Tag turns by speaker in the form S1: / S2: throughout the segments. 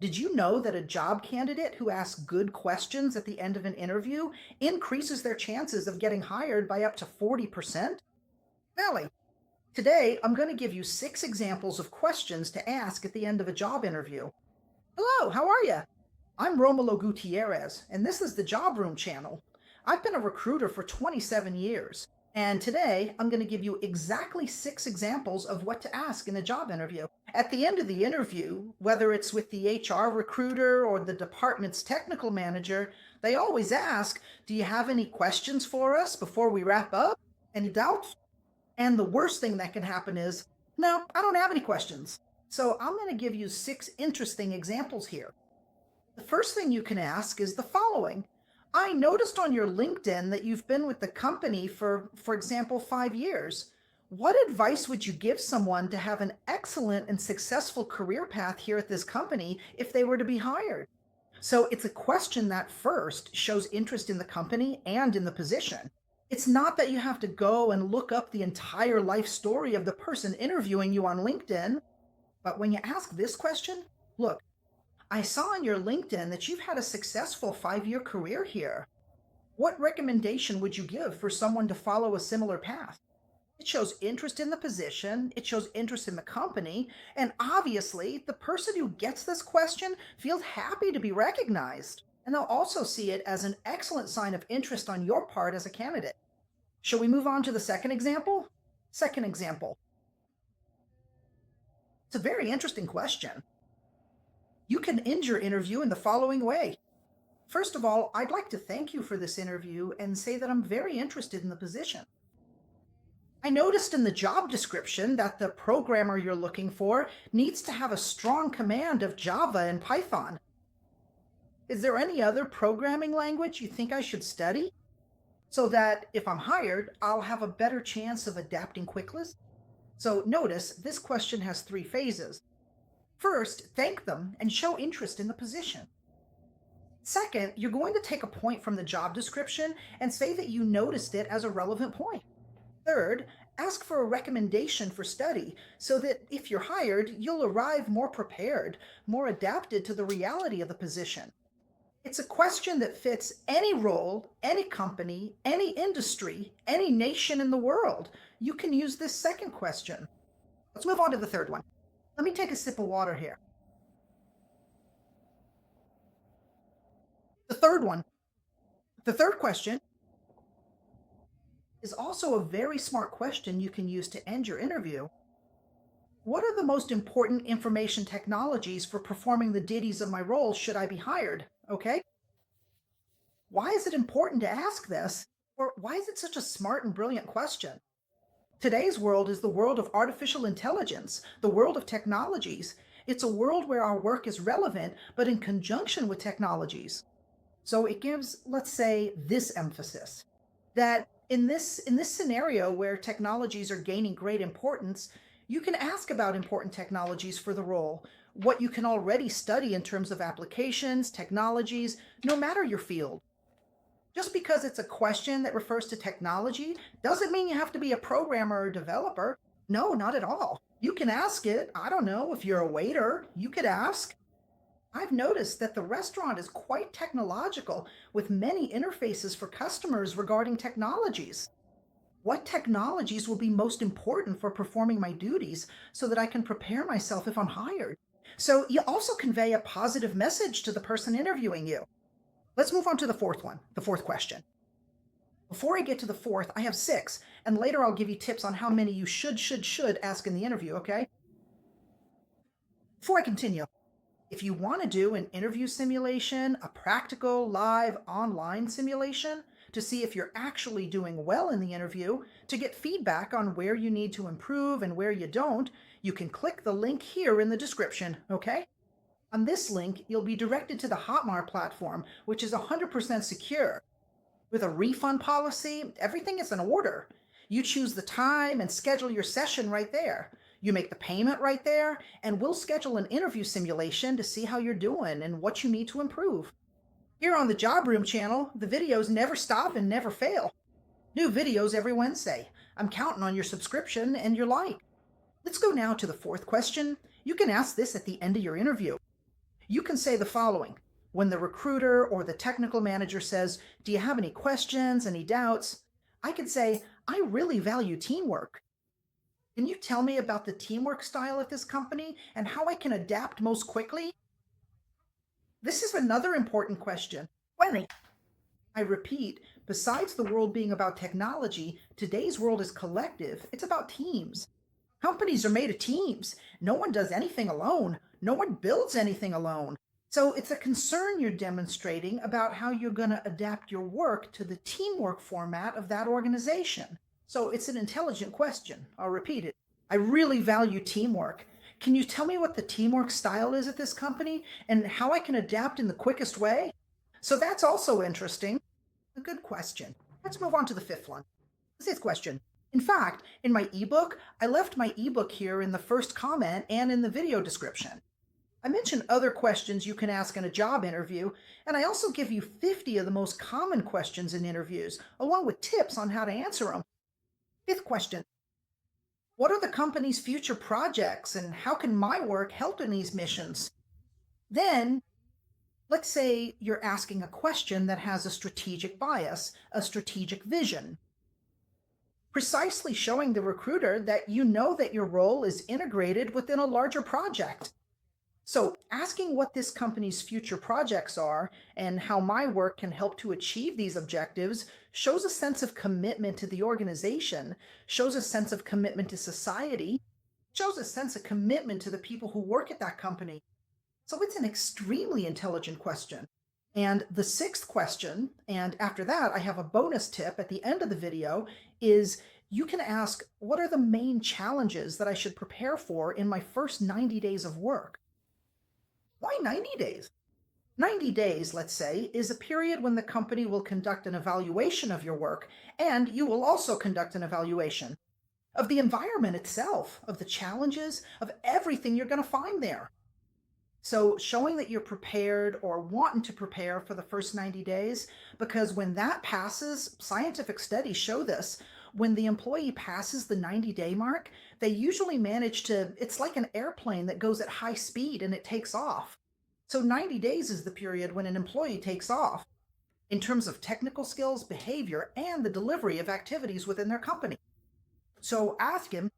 S1: Did you know that a job candidate who asks good questions at the end of an interview increases their chances of getting hired by up to 40%? Valley, today I'm going to give you 6 examples of questions to ask at the end of a job interview. Hello, how are you? I'm Romulo Gutierrez, and this is the Job Room channel. I've been a recruiter for 27 years, and today I'm going to give you exactly 6 examples of what to ask in a job interview. At the end of the interview, whether it's with the HR recruiter or the department's technical manager, they always ask, "Do you have any questions for us before we wrap up? Any doubts?" And the worst thing that can happen is, "No, I don't have any questions." So I'm going to give you 6 interesting examples here. The first thing you can ask is the following. I noticed on your LinkedIn that you've been with the company for example, 5 years. What advice would you give someone to have an excellent and successful career path here at this company if they were to be hired? So it's a question that first shows interest in the company and in the position. It's not that you have to go and look up the entire life story of the person interviewing you on LinkedIn, but when you ask this question, look, I saw on your LinkedIn that you've had a successful 5 year career here. What recommendation would you give for someone to follow a similar path? It shows interest in the position, it shows interest in the company, and obviously, the person who gets this question feels happy to be recognized. And they'll also see it as an excellent sign of interest on your part as a candidate. Shall we move on to the second example? Second example. It's a very interesting question. You can end your interview in the following way. First of all, I'd like to thank you for this interview and say that I'm very interested in the position. I noticed in the job description that the programmer you're looking for needs to have a strong command of Java and Python. Is there any other programming language you think I should study so that if I'm hired, I'll have a better chance of adapting quickly? So notice this question has 3 phases. First, thank them and show interest in the position. Second, you're going to take a point from the job description and say that you noticed it as a relevant point. Third, ask for a recommendation for study so that if you're hired, you'll arrive more prepared, more adapted to the reality of the position. It's a question that fits any role, any company, any industry, any nation in the world. You can use this second question. Let's move on to the third one. Let me take a sip of water here. The third one, the third question is also a very smart question you can use to end your interview. What are the most important information technologies for performing the duties of my role should I be hired? Okay? Why is it important to ask this? Or why is it such a smart and brilliant question? Today's world is the world of artificial intelligence, the world of technologies. It's a world where our work is relevant, but in conjunction with technologies. So it gives, let's say, this emphasis that in this scenario where technologies are gaining great importance, you can ask about important technologies for the role, what you can already study in terms of applications, technologies, no matter your field. Just because it's a question that refers to technology doesn't mean you have to be a programmer or developer. No, not at all. You can ask it. I don't know, if you're a waiter, you could ask. I've noticed that the restaurant is quite technological with many interfaces for customers regarding technologies. What technologies will be most important for performing my duties so that I can prepare myself if I'm hired? So you also convey a positive message to the person interviewing you. Let's move on to the fourth one, the fourth question. Before I get to the fourth, I have 6, and later I'll give you tips on how many you should ask in the interview, okay? Before I continue, if you want to do an interview simulation, a practical, live, online simulation to see if you're actually doing well in the interview, to get feedback on where you need to improve and where you don't, you can click the link here in the description, okay? On this link, you'll be directed to the Hotmart platform, which is 100% secure. With a refund policy, everything is in order. You choose the time and schedule your session right there. You make the payment right there, and we'll schedule an interview simulation to see how you're doing and what you need to improve. Here on the Job Room channel, the videos never stop and never fail. New videos every Wednesday. I'm counting on your subscription and your like. Let's go now to the fourth question. You can ask this at the end of your interview. You can say the following. When the recruiter or the technical manager says, "Do you have any questions, any doubts?" I could say, "I really value teamwork. Can you tell me about the teamwork style at this company and how I can adapt most quickly?" This is another important question. Wendy, I repeat, besides the world being about technology, today's world is collective. It's about teams. Companies are made of teams. No one does anything alone. No one builds anything alone. So it's a concern you're demonstrating about how you're going to adapt your work to the teamwork format of that organization. So it's an intelligent question. I'll repeat it. I really value teamwork. Can you tell me what the teamwork style is at this company and how I can adapt in the quickest way? So that's also interesting. A good question. Let's move on to the fifth one. Fifth question. In fact, in my ebook, I left my ebook here in the first comment and in the video description. I mention other questions you can ask in a job interview, and I also give you 50 of the most common questions in interviews, along with tips on how to answer them. Fifth question. What are the company's future projects, and how can my work help in these missions? Then, let's say you're asking a question that has a strategic bias, a strategic vision, precisely showing the recruiter that you know that your role is integrated within a larger project. So, asking what this company's future projects are and how my work can help to achieve these objectives shows a sense of commitment to the organization, shows a sense of commitment to society, shows a sense of commitment to the people who work at that company. So, it's an extremely intelligent question. And the sixth question, and after that, I have a bonus tip at the end of the video, is you can ask, what are the main challenges that I should prepare for in my first 90 days of work? Why 90 days? 90 days, let's say, is a period when the company will conduct an evaluation of your work, and you will also conduct an evaluation of the environment itself, of the challenges, of everything you're going to find there. So, showing that you're prepared or wanting to prepare for the first 90 days, because when that passes, scientific studies show this. When the employee passes the 90-day mark, they usually manage to, it's like an airplane that goes at high speed and it takes off. So, 90 days is the period when an employee takes off in terms of technical skills, behavior, and the delivery of activities within their company. So, ask him,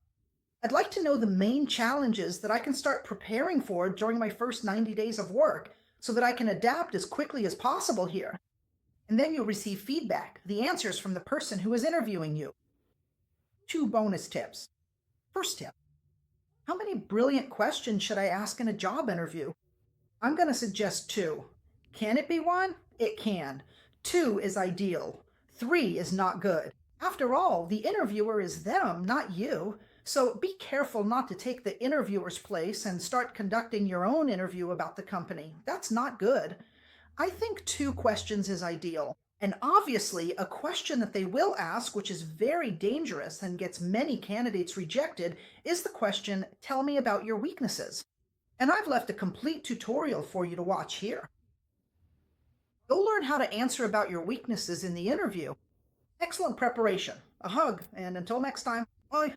S1: I'd like to know the main challenges that I can start preparing for during my first 90 days of work so that I can adapt as quickly as possible here. And then you'll receive feedback, the answers from the person who is interviewing you. 2 bonus tips. First tip. How many brilliant questions should I ask in a job interview? I'm going to suggest 2. Can it be 1? It can. 2 is ideal. 3 is not good. After all, the interviewer is them, not you. So be careful not to take the interviewer's place and start conducting your own interview about the company. That's not good. I think 2 questions is ideal. And obviously, a question that they will ask, which is very dangerous and gets many candidates rejected, is the question, tell me about your weaknesses. And I've left a complete tutorial for you to watch here. Go learn how to answer about your weaknesses in the interview. Excellent preparation. A hug, and until next time, bye.